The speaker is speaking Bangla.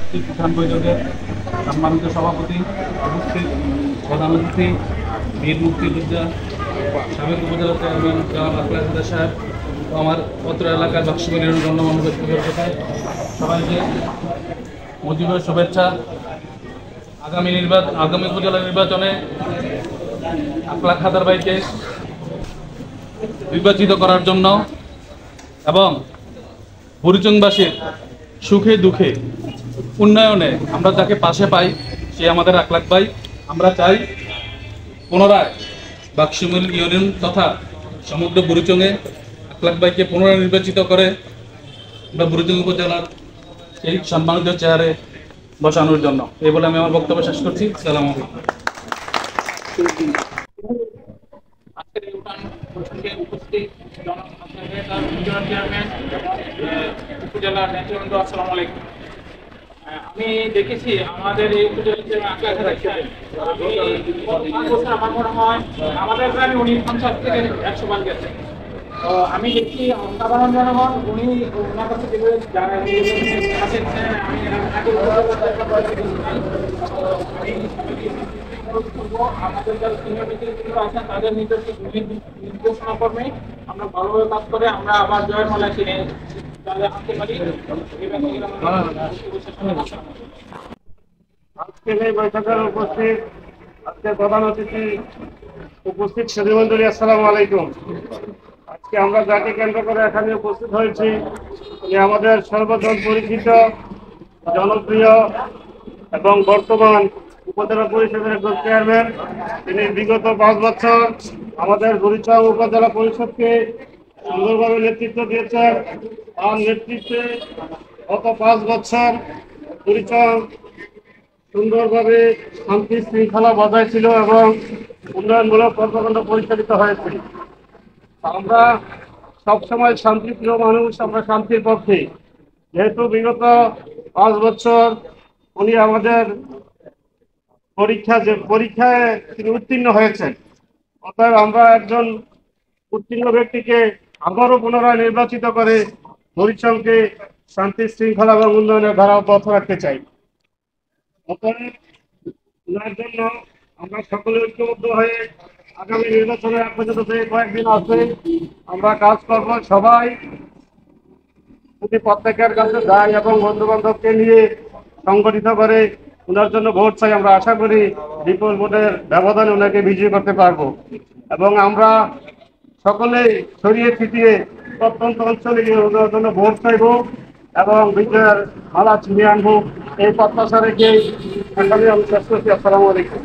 কিষাণ বৈঠকের সম্মানিত সভাপতি, উপস্থিত প্রধান অতিথি, বীর মুক্তিযোদ্ধা, সাবেক উপজেলা চেয়ারম্যান জনাব আখলাক হুদা সাহেব ও আমার পত্র এলাকার বাক্সবাড়ির গণ্যমান্য ব্যক্তিবর্গকে সবাইকে মুজিবের শুভেচ্ছা। আগামী উপজেলা নির্বাচনে আখলাক হাদার ভাইকে নির্বাচিত করার জন্য এবং বুড়িচংবাসীর সুখে দুঃখে উন্নয়নে আমরা যাকে পাশে পাই সে আমাদের আখলাক ভাই। আমরা চাই পুনরায় বাক্সিমুল ইউনিয়ন তথা সমগ্র বুড়িচংয়ে আখলাক ভাইকে পুনরায় নির্বাচিত করে আমরা বুড়িচং উপজেলার এই সম্মানিত চেয়ারে বসানোর জন্য। এই বলে আমি আমার বক্তব্য শেষ করছি। আসসালামু আলাইকুম। আজকের এই উঠান বৈঠকে উপস্থিত উপজেলার নেতৃবৃন্দ, আসসালামু আলাইকুম। আমি দেখেছি আমাদের এই উপজেলাতে আমার মনে হয় আমাদের গ্রামে উনি 50 থেকে 100 বার গেছেন। তো আমি দেখি সাধারণ জনগণ উনি ওনার কাছে যেভাবে আমাদের যারা সিনিয়র ব্যক্তিগুলো আছেন তাদের নির্দেশনা কর্মে আমরা ভালোভাবে কাজ করে আমরা আবার জয়মালা কিনে আনতে পারি। আজকের এই বৈঠকের উপস্থিত আজকে প্রধান অতিথি উপস্থিত সুধীমণ্ডলী, আসসালামু আলাইকুম। আজকে আমরা যাকে কেন্দ্র করে এখানে উপস্থিত হয়েছি উনি আমাদের সর্বজন পরিচিত, জনপ্রিয় এবং বর্তমান উপজেলা পরিষদের একজন চেয়ারম্যান। তিনি বিগত 5 বছর আমাদের বুড়িচং উপজেলা পরিষদকে সুন্দরভাবে নেতৃত্ব দিয়েছেন। তার নেতৃত্বে গত 5 বছর বুড়িচং সুন্দরভাবে শান্তি শৃঙ্খলা বজায় ছিল এবং উন্নয়নমূলক কর্মকাণ্ড পরিচালিত হয়েছে। আমরা সবসময় শান্তিপ্রিয় মানুষ, আমরা শান্তির পক্ষে। যেহেতু বিগত 5 বছর উনি আমাদের পরীক্ষায় তিনি উত্তীর্ণ হয়েছেন, অতএব আমরা একজন উত্তীর্ণ ব্যক্তিকে আবারও পুনরায় নির্বাচিত করে বুড়িচংকে শান্তি শৃঙ্খলা এবং উন্নয়নের ধারা অব্যাহত রাখতে চাই। অতএব ওনার জন্য আমরা সকলে ঐক্যবদ্ধ হয়ে আগামী নির্বাচনের পর্যন্ত যে কয়েকদিন আছে আমরা কাজ করব। সবাই যদি প্রত্যেকের কাছে যাই এবং বন্ধু বান্ধবকে নিয়ে সংগঠিত করে ওনার জন্য ভোট চাই, আমরা আশা করি বিপুল ভোটের ব্যবধানে ওনাকে বিজয়ী করতে পারবো। এবং আমরা সকলে ছড়িয়ে ছিটিয়ে প্রত্যন্ত অঞ্চলে গিয়ে ওনার জন্য ভোট চাইব এবং বিজয়ের মালা ছিনিয়ে আনবো। এই প্রত্যাশা রেখে আমি শেষ করছি। আসসালামু আলাইকুম।